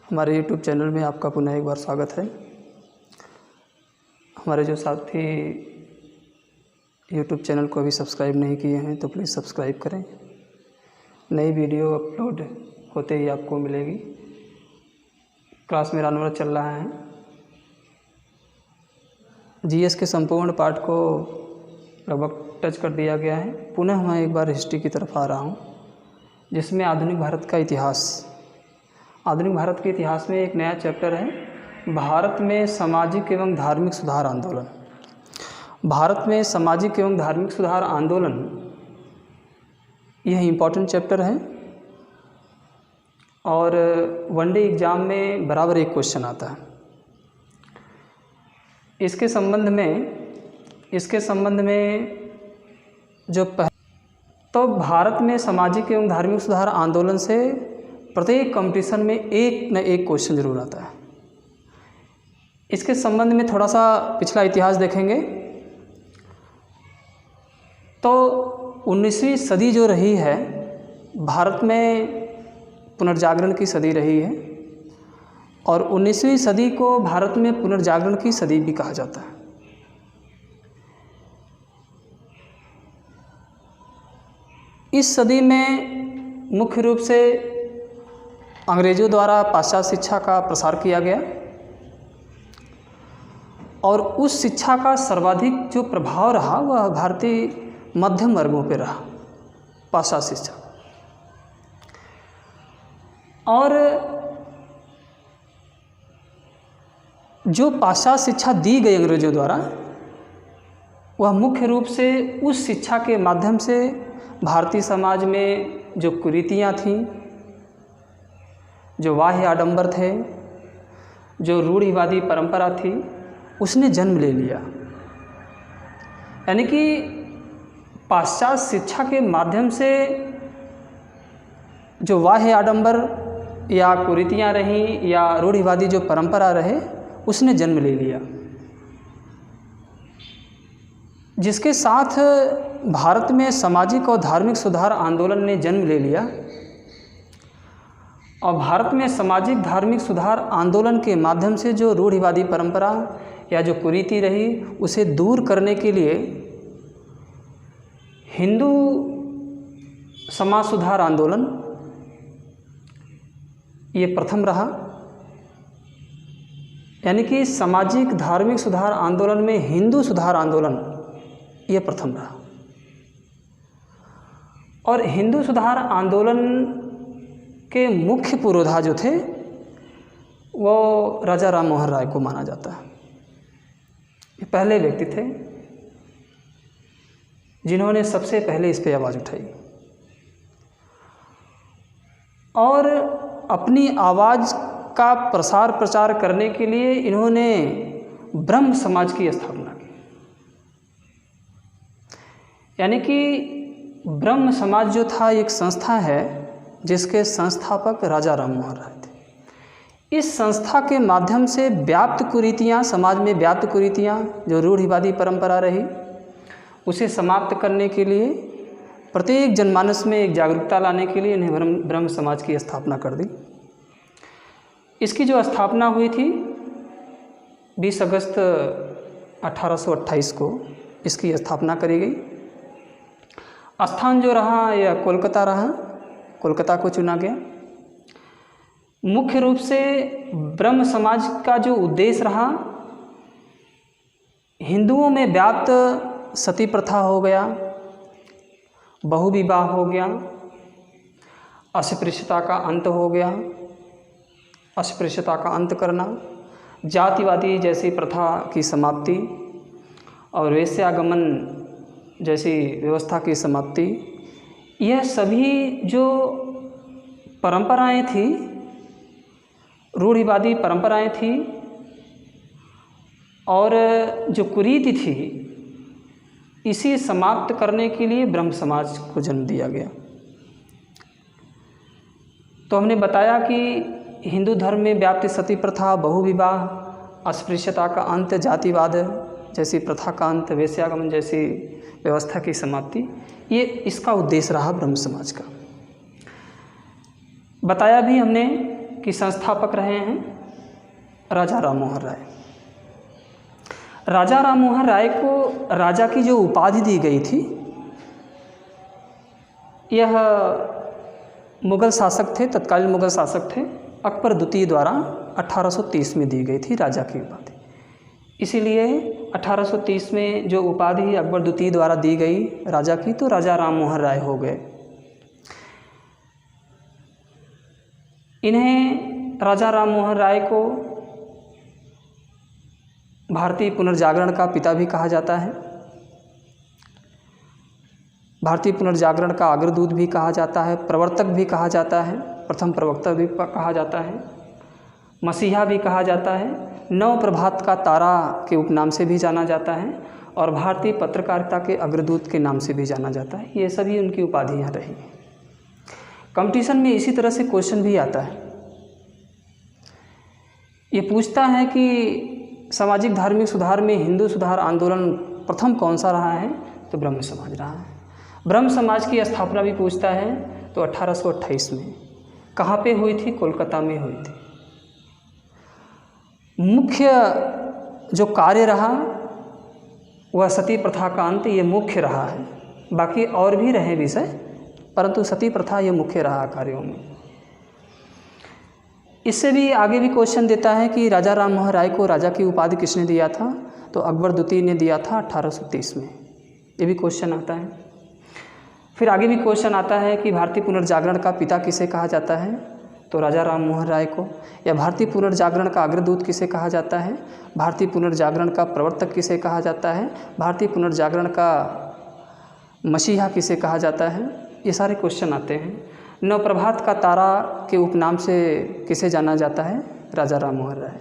हमारे YouTube channel में आपका पुनः एक बार स्वागत है। हमारे जो साथी YouTube चैनल को अभी सब्सक्राइब नहीं किए हैं तो प्लीज़ सब्सक्राइब करें। नई वीडियो अपलोड होते ही आपको मिलेगी। क्लास मेरा नंबर चल रहा है। जीएस के संपूर्ण पाठ को लगभग टच कर दिया गया है। पुनः मैं एक बार हिस्ट्री की तरफ आ रहा हूँ, जिसमें आधुनिक भारत का इतिहास। आधुनिक भारत के इतिहास में एक नया चैप्टर है, भारत में सामाजिक एवं धार्मिक सुधार आंदोलन। भारत में सामाजिक एवं धार्मिक सुधार आंदोलन, यह इम्पॉर्टेंट चैप्टर है और वनडे एग्ज़ाम में बराबर एक क्वेश्चन आता है। इसके संबंध में जो तो भारत में सामाजिक एवं धार्मिक सुधार आंदोलन से प्रत्येक कंपटीशन में एक न एक क्वेश्चन जरूर आता है। इसके संबंध में थोड़ा सा पिछला इतिहास देखेंगे तो 19वीं सदी जो रही है, भारत में पुनर्जागरण की सदी रही है और 19वीं सदी को भारत में पुनर्जागरण की सदी भी कहा जाता है। इस सदी में मुख्य रूप से अंग्रेज़ों द्वारा पाश्चात्य शिक्षा का प्रसार किया गया और उस शिक्षा का सर्वाधिक जो प्रभाव रहा वह भारतीय मध्यम वर्गों पर रहा, पाश्चात्य शिक्षा। और जो पाश्चात्य शिक्षा दी गई अंग्रेज़ों द्वारा, वह मुख्य रूप से उस शिक्षा के माध्यम से भारतीय समाज में जो कुरीतियाँ थीं, जो बाह्य आडंबर थे, जो रूढ़िवादी परंपरा थी, उसने जन्म ले लिया। यानी कि पाश्चात्य शिक्षा के माध्यम से जो बाह्य आडंबर या कुरीतियाँ रहीं या रूढ़िवादी जो परंपरा रहे, उसने जन्म ले लिया, जिसके साथ भारत में सामाजिक और धार्मिक सुधार आंदोलन ने जन्म ले लिया। और भारत में सामाजिक धार्मिक सुधार आंदोलन के माध्यम से जो रूढ़िवादी परंपरा या जो कुरीति रही, उसे दूर करने के लिए हिंदू समाज सुधार आंदोलन ये प्रथम रहा। यानी कि सामाजिक धार्मिक सुधार आंदोलन में हिंदू सुधार आंदोलन ये प्रथम रहा। और हिंदू सुधार आंदोलन के मुख्य पुरोधा जो थे वो राजा राम मोहन राय को माना जाता है। ये पहले व्यक्ति थे जिन्होंने सबसे पहले इस पे आवाज़ उठाई और अपनी आवाज़ का प्रसार प्रचार करने के लिए इन्होंने ब्रह्म समाज की स्थापना की। यानी कि ब्रह्म समाज जो था एक संस्था है जिसके संस्थापक राजा राम मोहन राय थे। इस संस्था के माध्यम से व्याप्त कुरीतियाँ, समाज में व्याप्त कुरीतियाँ जो रूढ़िवादी परंपरा रही, उसे समाप्त करने के लिए, प्रत्येक जनमानस में एक जागरूकता लाने के लिए इन्हें ब्रह्म समाज की स्थापना कर दी। इसकी जो स्थापना हुई थी 20 अगस्त 1828 को इसकी स्थापना करी गई। स्थान जो रहा यह कोलकाता रहा, कोलकाता को चुना गया। मुख्य रूप से ब्रह्म समाज का जो उद्देश्य रहा, हिंदुओं में व्याप्त सती प्रथा हो गया, बहुविवाह हो गया, अस्पृश्यता का अंत हो गया, अस्पृश्यता का अंत करना, जातिवादी जैसी प्रथा की समाप्ति और वेश्यागमन जैसी व्यवस्था की समाप्ति। यह सभी जो परंपराएं थी, रूढ़िवादी परंपराएं थी और जो कुरीति थी, इसी समाप्त करने के लिए ब्रह्म समाज को जन्म दिया गया। तो हमने बताया कि हिंदू धर्म में व्याप्त सती प्रथा, बहुविवाह, अस्पृश्यता का अंत, जातिवाद जैसी प्रथा का अंत, वेश्यागमन जैसी व्यवस्था की समाप्ति, ये इसका उद्देश्य रहा ब्रह्म समाज का। बताया भी हमने कि संस्थापक रहे हैं राजा राम मोहन राय। राजा राम मोहन राय को राजा की जो उपाधि दी गई थी, यह मुग़ल शासक थे, तत्कालीन मुग़ल शासक थे अकबर द्वितीय द्वारा 1830 में दी गई थी राजा की उपाधि। इसीलिए 1830 में जो उपाधि अकबर द्वितीय द्वारा दी गई राजा की, तो राजा राम मोहन राय हो गए। इन्हें राजा राम मोहन राय को भारतीय पुनर्जागरण का पिता भी कहा जाता है, भारतीय पुनर्जागरण का अग्रदूत भी कहा जाता है, प्रवर्तक भी कहा जाता है, प्रथम प्रवक्ता भी कहा जाता है, मसीहा भी कहा जाता है, नव प्रभात का तारा के उपनाम से भी जाना जाता है और भारतीय पत्रकारिता के अग्रदूत के नाम से भी जाना जाता है। ये सभी उनकी उपाधियाँ रही। कंपटीशन में इसी तरह से क्वेश्चन भी आता है। ये पूछता है कि सामाजिक धार्मिक सुधार में हिंदू सुधार आंदोलन प्रथम कौन सा रहा है, तो ब्रह्म समाज रहा है। ब्रह्म समाज की स्थापना भी पूछता है, तो 1828 में। कहाँ पे हुई थी? कोलकाता में हुई थी। मुख्य जो कार्य रहा वह सती प्रथा का अंत, ये मुख्य रहा है। बाकी और भी रहे विषय, परंतु सती प्रथा ये मुख्य रहा कार्यों में। इससे भी आगे भी क्वेश्चन देता है कि राजा राम मोहन राय को राजा की उपाधि किसने दिया था, तो अकबर द्वितीय ने दिया था 1830 में। ये भी क्वेश्चन आता है। फिर आगे भी क्वेश्चन आता है कि भारतीय पुनर्जागरण का पिता किसे कहा जाता है, तो राजा राम मोहन राय को। या भारतीय पुनर्जागरण का अग्रदूत किसे कहा जाता है, भारतीय पुनर्जागरण का प्रवर्तक किसे कहा जाता है, भारतीय पुनर्जागरण का मसीहा किसे कहा जाता है। ये सारे क्वेश्चन आते हैं। नवप्रभात का तारा के उपनाम से किसे जाना जाता है, राजा राम मोहन राय।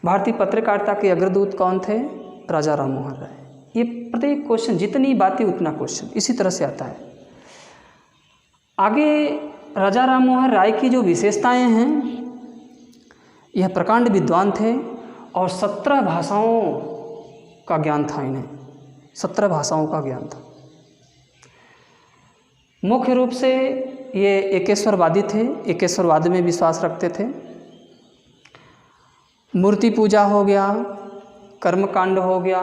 भारतीय पत्रकारिता के अग्रदूत कौन थे, राजा राम मोहन राय। ये प्रत्येक क्वेश्चन, जितनी बातें उतना क्वेश्चन, इसी तरह से आता है। आगे राजा राम मोहन राय की जो विशेषताएं हैं, यह प्रकांड विद्वान थे और 17 भाषाओं का ज्ञान था इन्हें। 17 भाषाओं का ज्ञान था। मुख्य रूप से ये एकेश्वरवादी थे, एकेश्वरवाद में विश्वास रखते थे। मूर्ति पूजा हो गया, कर्मकांड हो गया,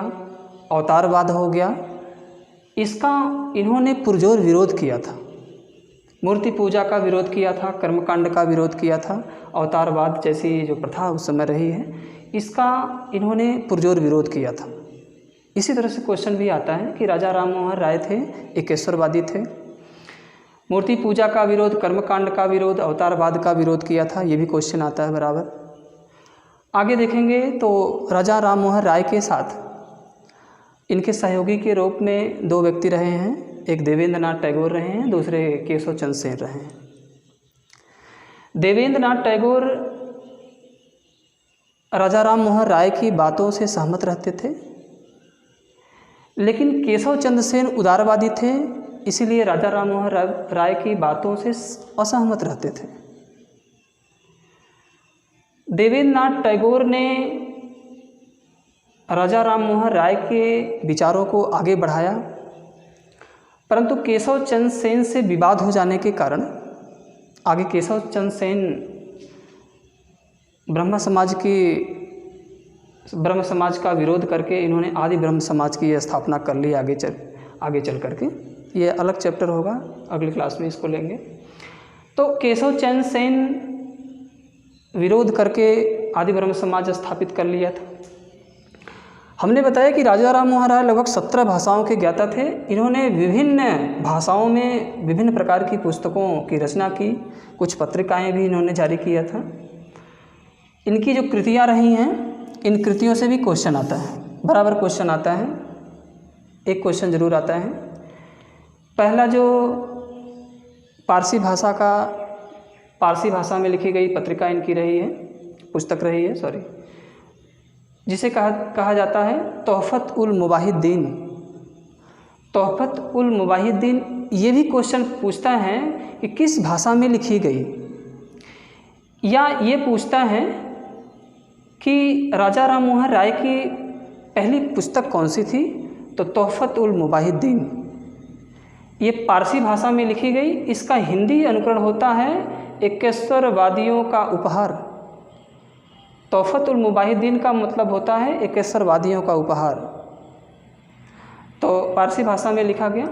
अवतारवाद हो गया, इसका इन्होंने पुरजोर विरोध किया था। मूर्ति पूजा का विरोध किया था, कर्मकांड का विरोध किया था, अवतारवाद जैसी जो प्रथा उस समय रही है, इसका इन्होंने पुरजोर विरोध किया था। इसी तरह से क्वेश्चन भी आता है कि राजा राम मोहन राय थे, एकेश्वरवादी थे, मूर्ति पूजा का विरोध, कर्मकांड का विरोध, अवतारवाद का विरोध किया था। ये भी क्वेश्चन आता है बराबर। आगे देखेंगे तो राजा राम मोहन राय के साथ इनके सहयोगी के रूप में 2 व्यक्ति रहे हैं। एक देवेंद्र नाथ टैगोर रहे हैं, दूसरे केशव चंद्र सेन रहे हैं। देवेंद्र नाथ टैगोर राजा राम मोहन राय की बातों से सहमत रहते थे, लेकिन केशव चंद्र सेन उदारवादी थे, इसीलिए राजा राम मोहन राय की बातों से असहमत रहते थे। देवेंद्र नाथ टैगोर ने राजा राम मोहन राय के विचारों को आगे बढ़ाया, परंतु केशव चंद्र सेन से विवाद हो जाने के कारण आगे केशव चंद्र सेन ब्रह्म समाज का विरोध करके इन्होंने आदि ब्रह्म समाज की स्थापना कर ली आगे चल करके। ये अलग चैप्टर होगा, अगली क्लास में इसको लेंगे। तो केशव चंद्र सेन विरोध करके आदि ब्रह्म समाज स्थापित कर लिया था। हमने बताया कि राजा राम मोहन राय लगभग 17 भाषाओं के ज्ञाता थे। इन्होंने विभिन्न भाषाओं में विभिन्न प्रकार की पुस्तकों की रचना की, कुछ पत्रिकाएं भी इन्होंने जारी किया था। इनकी जो कृतियां रही हैं, इन कृतियों से भी क्वेश्चन आता है, बराबर क्वेश्चन आता है। एक क्वेश्चन जरूर आता है। पहला जो पारसी भाषा में लिखी गई पत्रिका इनकी रही है, पुस्तक रही है, जिसे कहा जाता है तोहफ़त उल मुवाहिद्दीन। तोहफ़त उल मुवाहिद्दीन ये भी क्वेश्चन पूछता है कि किस भाषा में लिखी गई, या ये पूछता है कि राजा राम मोहन राय की पहली पुस्तक कौन सी थी, तो तोहफ़त उल मुवाहिद्दीन। ये पारसी भाषा में लिखी गई, इसका हिंदी अनुकरण होता है एकेश्वरवादियों का उपहार। तोहफतुल मुबाहिदीन का मतलब होता है एकेश्वरवादियों का उपहार, तो पारसी भाषा में लिखा गया।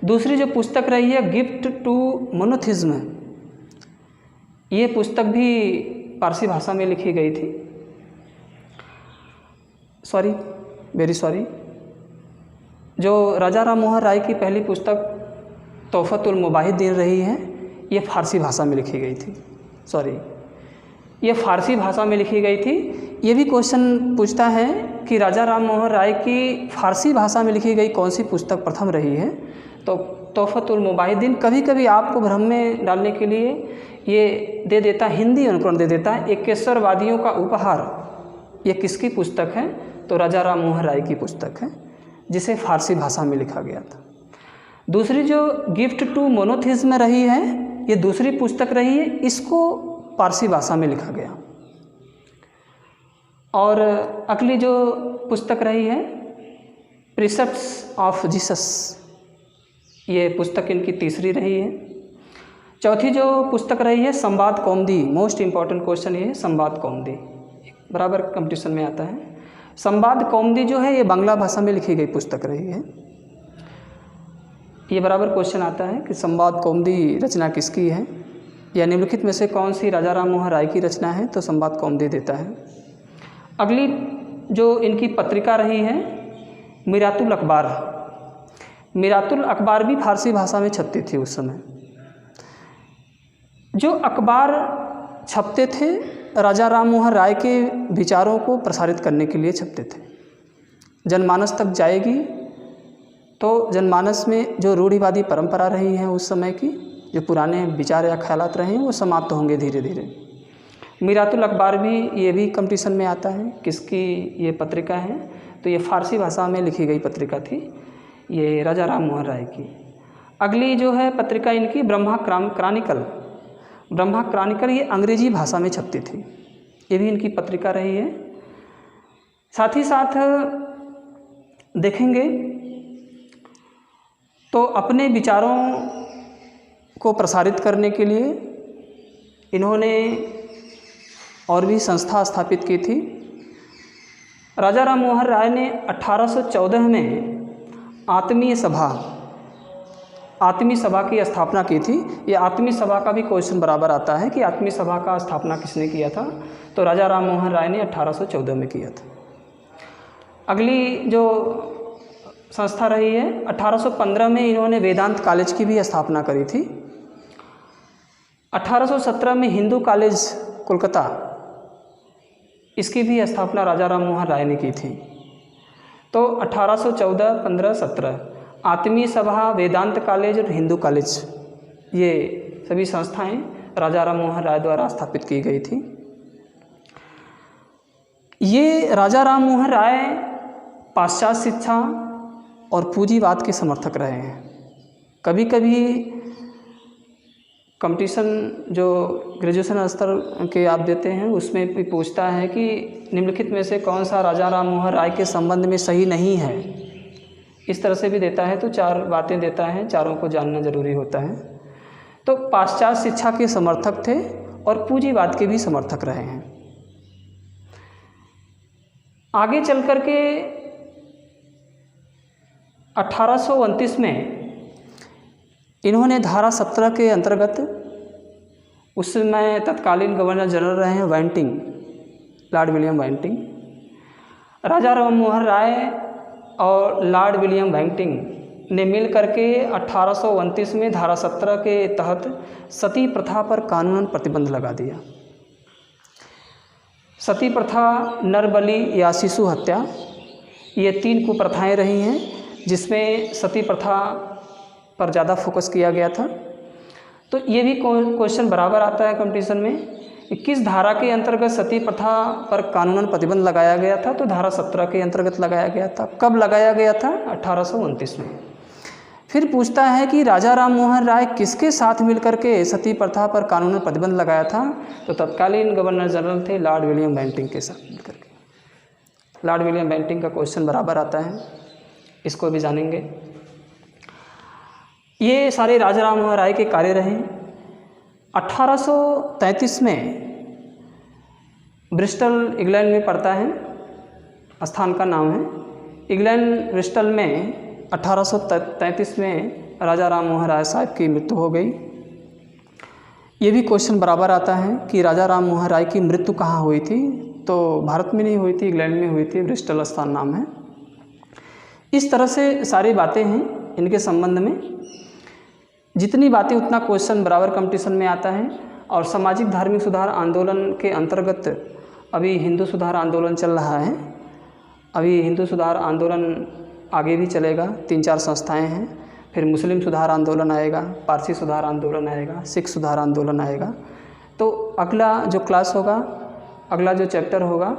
दूसरी जो पुस्तक रही है गिफ्ट टू मोनोथिज्म, ये पुस्तक भी पारसी भाषा में लिखी गई थी। वेरी सॉरी, जो राजा राम मोहन राय की पहली पुस्तक तोहफतुल मुबाहिदीन रही है, ये फारसी भाषा में लिखी गई थी। ये फारसी भाषा में लिखी गई थी। ये भी क्वेश्चन पूछता है कि राजा राम मोहन राय की फारसी भाषा में लिखी गई कौन सी पुस्तक प्रथम रही है, तो तोहफतुल मुबाहिदीन कभी कभी आपको भ्रम में डालने के लिए ये दे देता, हिंदी अनुकरण दे देता है एकेश्वरवादियों का उपहार। ये किसकी पुस्तक है, तो राजा राम मोहन राय की पुस्तक है, जिसे फारसी भाषा में लिखा गया था। दूसरी जो गिफ्ट टू मोनोथिज्म रही है, ये दूसरी पुस्तक रही है, इसको पारसी भाषा में लिखा गया। और अगली जो पुस्तक रही है प्रिसेप्ट्स ऑफ जीसस, ये पुस्तक इनकी तीसरी रही है। चौथी जो पुस्तक रही है संवाद कौमुदी, मोस्ट इम्पॉर्टेंट क्वेश्चन ये है संवाद कौमुदी, बराबर कंपटीशन में आता है। संवाद कौमुदी जो है ये बांग्ला भाषा में लिखी गई पुस्तक रही है। ये बराबर क्वेश्चन आता है कि संवाद कौमुदी रचना किसकी है, या निम्नलिखित में से कौन सी राजा राम मोहन राय की रचना है, तो संवाद कौमुदी देता है। अगली जो इनकी पत्रिका रही है मीरातुल अखबार। मीरातुल अखबार भी फारसी भाषा में छपती थी उस समय। जो अखबार छपते थे राजा राम मोहन राय के विचारों को प्रसारित करने के लिए छपते थे। जनमानस तक जाएगी तो जनमानस में जो रूढ़िवादी परंपरा रही है उस समय की, जो पुराने विचार या ख्यालात रहे हैं, वो समाप्त होंगे धीरे धीरे। मीरातुल अखबार भी, ये भी कंपटीशन में आता है। किसकी ये पत्रिका है, तो ये फारसी भाषा में लिखी गई पत्रिका थी, ये राजा राम मोहन राय की। अगली जो है पत्रिका इनकी ब्रह्मा क्रॉनिकल। ब्रह्मा क्रॉनिकल ये अंग्रेजी भाषा में छपती थी, ये भी इनकी पत्रिका रही है। साथ ही साथ देखेंगे तो अपने विचारों को प्रसारित करने के लिए इन्होंने और भी संस्था स्थापित की थी। राजा राम मोहन राय ने 1814 में आत्मीय सभा की स्थापना की थी। ये आत्मीय सभा का भी क्वेश्चन बराबर आता है कि आत्मीय सभा का स्थापना किसने किया था, तो राजा राम मोहन राय ने 1814 में किया था। अगली जो संस्था रही है 1815 में इन्होंने वेदांत कॉलेज की भी स्थापना करी थी। 1817 में हिंदू कॉलेज कोलकाता, इसकी भी स्थापना राजा राम मोहन राय ने की थी। तो 1814, 15, 17 आत्मीय सभा, वेदांत कॉलेज और हिंदू कॉलेज, ये सभी संस्थाएं राजा राम मोहन राय द्वारा स्थापित की गई थी। ये राजा राम मोहन राय पाश्चात्य शिक्षा और पूंजीवाद के समर्थक रहे हैं। कभी कभी कंपटीशन जो ग्रेजुएशन स्तर के आप देते हैं उसमें भी पूछता है कि निम्नलिखित में से कौन सा राजा राम मोहन राय के संबंध में सही नहीं है, इस तरह से भी देता है। तो 4 बातें देता है, चारों को जानना जरूरी होता है। तो पाश्चात्य शिक्षा के समर्थक थे और पूंजीवाद के भी समर्थक रहे हैं। आगे चल कर के 1829 में इन्होंने धारा 17 के अंतर्गत, उस समय तत्कालीन गवर्नर जनरल रहे हैं वाइंटिंग, लॉर्ड विलियम वाइंटिंग, राजा राम मोहन राय और लॉर्ड विलियम वाइंटिंग ने मिल करके 1829 में धारा 17 के तहत सती प्रथा पर कानूनन प्रतिबंध लगा दिया। सती प्रथा, नरबलि या शिशु हत्या, ये 3 कुप्रथाएं रही हैं जिसमें सती प्रथा पर ज़्यादा फोकस किया गया था। तो ये भी क्वेश्चन बराबर आता है कंपटीशन में कि किस धारा के अंतर्गत सती प्रथा पर कानूनन प्रतिबंध लगाया गया था, तो धारा 17 के अंतर्गत लगाया गया था। कब लगाया गया था? 1829 में। फिर पूछता है कि राजा राम मोहन राय किसके साथ मिलकर के सती प्रथा पर कानूनन प्रतिबंध लगाया था, तो तत्कालीन गवर्नर जनरल थे लॉर्ड विलियम बेंटिंग के साथ मिलकर के। लॉर्ड विलियम बेंटिंग का क्वेश्चन बराबर आता है, इसको भी जानेंगे। ये सारे राजा राम मोहन राय के कार्य रहे। 1833 में ब्रिस्टल इंग्लैंड में पड़ता है, स्थान का नाम है इंग्लैंड। ब्रिस्टल में 1833 में राजा राम मोहन राय साहब की मृत्यु हो गई। ये भी क्वेश्चन बराबर आता है कि राजा राम मोहन राय की मृत्यु कहाँ हुई थी, तो भारत में नहीं हुई थी, इंग्लैंड में हुई थी, ब्रिस्टल स्थान नाम है। इस तरह से सारी बातें हैं इनके संबंध में, जितनी बातें उतना क्वेश्चन बराबर कंपटीशन में आता है। और सामाजिक धार्मिक सुधार आंदोलन के अंतर्गत अभी हिंदू सुधार आंदोलन चल रहा है। अभी हिंदू सुधार आंदोलन आगे भी चलेगा, 3-4 संस्थाएं हैं, फिर मुस्लिम सुधार आंदोलन आएगा, पारसी सुधार आंदोलन आएगा, सिख सुधार आंदोलन आएगा। तो अगला जो क्लास होगा, अगला जो चैप्टर होगा,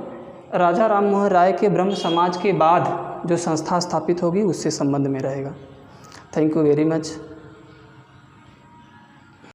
राजा राम मोहन राय के ब्रह्म समाज के बाद जो संस्था स्थापित होगी उससे संबंध में रहेगा। Thank you very much.